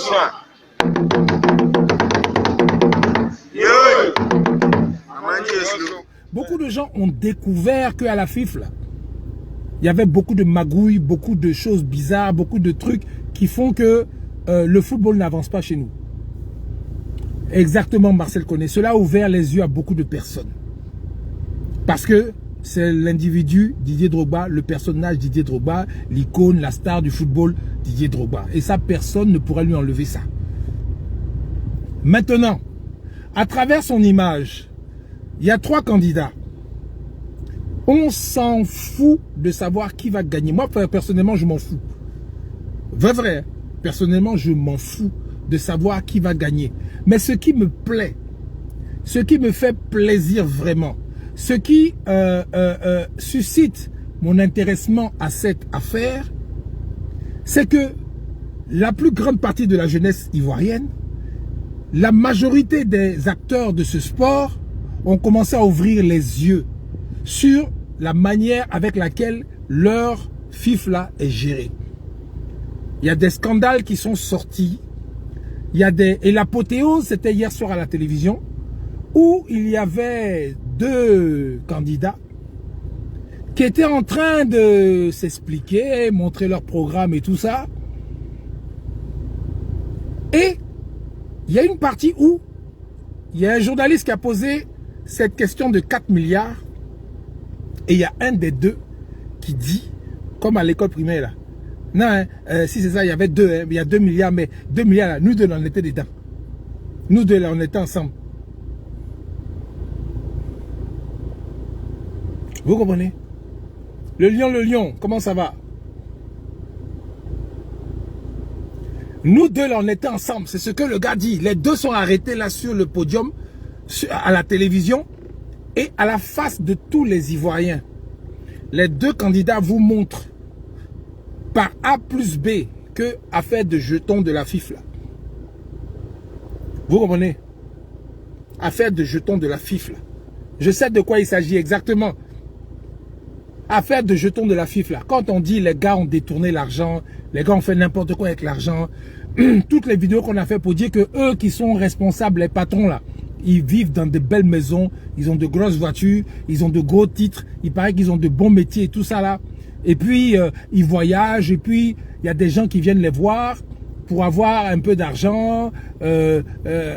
Bonsoir. Beaucoup de gens ont découvert qu'à la FIFA, il y avait beaucoup de magouilles, beaucoup de choses bizarres, beaucoup de trucs qui font que le football n'avance pas chez nous. Exactement, Marcel connaît. Cela a ouvert les yeux à beaucoup de personnes. Parce que c'est l'individu Didier Drogba, le personnage Didier Drogba, l'icône, la star du football Didier Drogba. Et ça, personne ne pourra lui enlever ça. Maintenant, à travers son image, il y a 3 candidats. On s'en fout de savoir qui va gagner. Moi, personnellement, je m'en fous. Vrai, personnellement, je m'en fous de savoir qui va gagner. Mais ce qui me plaît, ce qui me fait plaisir vraiment, ce qui suscite mon intéressement à cette affaire, c'est que la plus grande partie de la jeunesse ivoirienne, la majorité des acteurs de ce sport ont commencé à ouvrir les yeux sur la manière avec laquelle leur FIFA est gérée. Il y a des scandales qui sont sortis. Il y a des... Et l'apothéose, c'était hier soir à la télévision, où il y avait 2 candidats qui étaient en train de s'expliquer, montrer leur programme et tout ça. Et il y a une partie où il y a un journaliste qui a posé cette question de 4 milliards. Et il y a un des 2 qui dit, comme à l'école primaire là, non, hein, si c'est ça, il y avait 2, hein, il y a 2 milliards, mais 2 milliards là, nous 2 là, on était dedans. Nous 2 là, on était ensemble. Vous comprenez? Le lion, comment ça va? Nous 2 là, on était ensemble. C'est ce que le gars dit. Les 2 sont arrêtés là sur le podium, à la télévision. Et à la face de tous les Ivoiriens, les 2 candidats vous montrent par A plus B que affaire de jetons de la FIFA. Vous comprenez? Affaire de jetons de la FIFA. Je sais de quoi il s'agit exactement. Affaire de jetons de la FIFA. Quand on dit les gars ont détourné l'argent, les gars ont fait n'importe quoi avec l'argent, toutes les vidéos qu'on a fait pour dire que eux qui sont responsables, les patrons là, ils vivent dans de belles maisons, ils ont de grosses voitures, ils ont de gros titres, il paraît qu'ils ont de bons métiers et tout ça là. Et puis, ils voyagent, et puis, il y a des gens qui viennent les voir pour avoir un peu d'argent.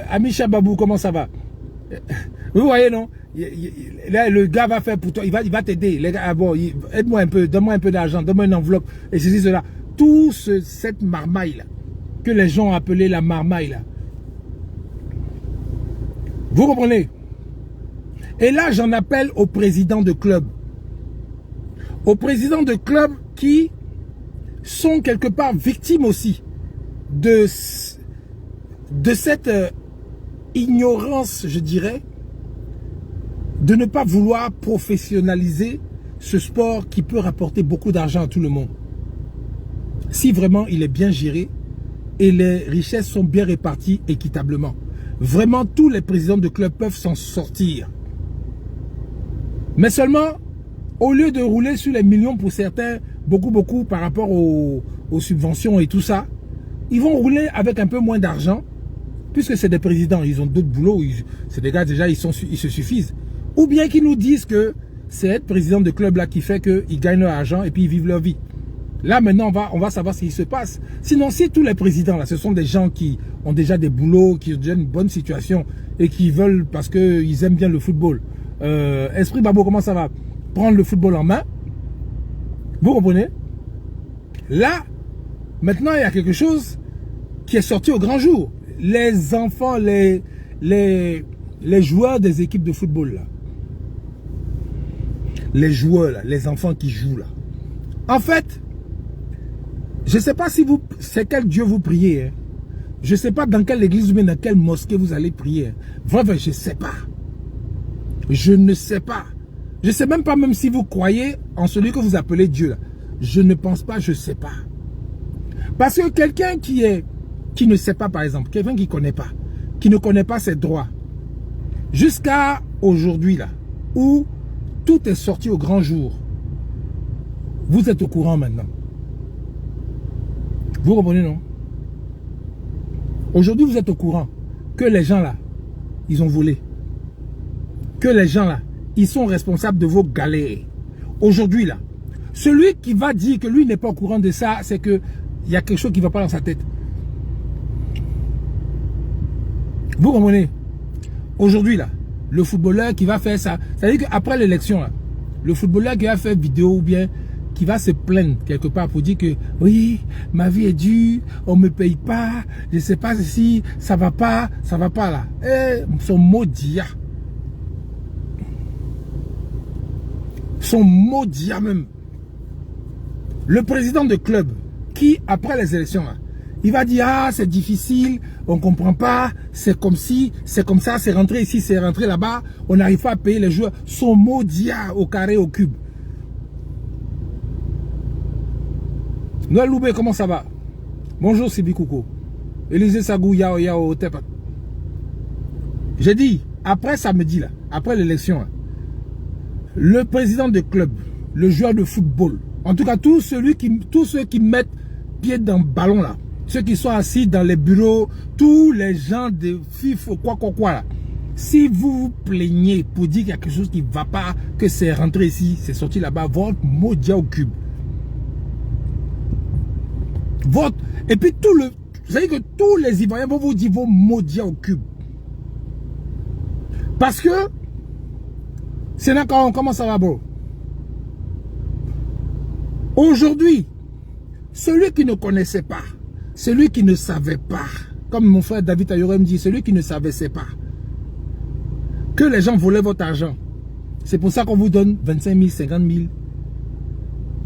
Ami Chababou, comment ça va? Vous voyez, non? Là, le gars va faire pour toi, il va t'aider. Ah bon, aide-moi un peu, donne-moi un peu d'argent, donne-moi une enveloppe, et ceci, cela. Tout cette marmaille là, que les gens ont appelé la marmaille là. Vous comprenez? Et là, j'en appelle au président de club. Aux présidents de clubs qui sont quelque part victimes aussi de cette ignorance, je dirais, de ne pas vouloir professionnaliser ce sport qui peut rapporter beaucoup d'argent à tout le monde. Si vraiment il est bien géré et les richesses sont bien réparties équitablement. Vraiment, tous les présidents de clubs peuvent s'en sortir. Mais seulement, au lieu de rouler sur les millions pour certains, beaucoup par rapport aux subventions et tout ça, ils vont rouler avec un peu moins d'argent, puisque c'est des présidents, ils ont d'autres boulots, c'est des gars déjà, ils se suffisent. Ou bien qu'ils nous disent que c'est être président de club là qui fait qu'ils gagnent leur argent et puis ils vivent leur vie. Là maintenant, on va savoir ce qui se passe. Sinon, si tous les présidents là, ce sont des gens qui ont déjà des boulots, qui ont déjà une bonne situation et qui veulent, parce qu'ils aiment bien le football. Esprit Babo, comment ça va? Prendre le football en main. Vous comprenez? Là, maintenant, il y a quelque chose qui est sorti au grand jour. Les enfants, les joueurs des équipes de football là. Les joueurs là, les enfants qui jouent là. En fait, je ne sais pas si c'est quel Dieu vous priez. Hein. Je ne sais pas dans quelle église ou dans quelle mosquée vous allez prier. Hein. Vraiment, je ne sais pas. Je ne sais pas. Je ne sais même pas même si vous croyez en celui que vous appelez Dieu. Là. Je ne pense pas, je ne sais pas. Parce que quelqu'un qui ne sait pas, par exemple, quelqu'un qui ne connaît pas ses droits, jusqu'à aujourd'hui, là, où tout est sorti au grand jour, vous êtes au courant maintenant. Vous comprenez, non? Aujourd'hui, vous êtes au courant que les gens là, ils ont volé. Que les gens là, ils sont responsables de vos galères. Aujourd'hui là, celui qui va dire que lui n'est pas au courant de ça, c'est que il y a quelque chose qui ne va pas dans sa tête. Vous comprenez? Aujourd'hui là, le footballeur qui va faire ça, c'est-à-dire qu'après l'élection là, le footballeur qui va faire vidéo ou bien qui va se plaindre quelque part pour dire que oui, ma vie est dure, on me paye pas, je sais pas si ça va pas là. Et son maudit. Son maudit même. Le président de club qui, après les élections, là, il va dire, ah, c'est difficile, on ne comprend pas, c'est comme si, c'est comme ça, c'est rentré ici, c'est rentré là-bas, on n'arrive pas à payer les joueurs. Son maudit au carré, au cube. Noël Loubé, comment ça va? Bonjour Sibi Koukou. Élisée Sagou, Yao Yao Tepa. J'ai dit, après samedi, là, après l'élection, le président de club, le joueur de football, en tout cas tous ceux qui mettent pied dans le ballon là, ceux qui sont assis dans les bureaux, tous les gens de FIFA, quoi là, si vous vous plaignez pour dire qu'il y a quelque chose qui ne va pas, que c'est rentré ici, c'est sorti là-bas, votre maudit au cube. Et puis vous savez que tous les Ivoiriens vont vous dire vos maudits au cube. Parce que c'est là comment ça va, bro. Aujourd'hui, celui qui ne connaissait pas, celui qui ne savait pas, comme mon frère David Ayore me dit, celui qui ne savait pas que les gens volaient votre argent. C'est pour ça qu'on vous donne 25 000, 50 000.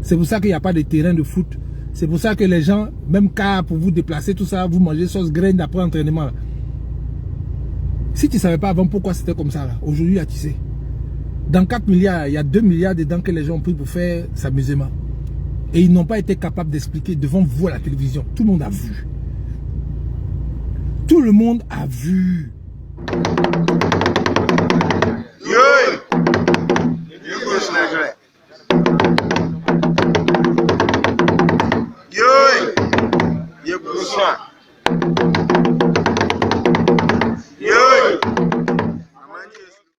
C'est pour ça qu'il n'y a pas de terrain de foot. C'est pour ça que les gens, même car pour vous déplacer, tout ça, vous mangez sauce graine après entraînement. Là. Si tu ne savais pas avant pourquoi c'était comme ça, aujourd'hui, tu sais. Dans 4 milliards, il y a 2 milliards dedans que les gens ont pris pour faire s'amusement. Et ils n'ont pas été capables d'expliquer devant vous à la télévision. Tout le monde a vu. Tout le monde a vu. Yo,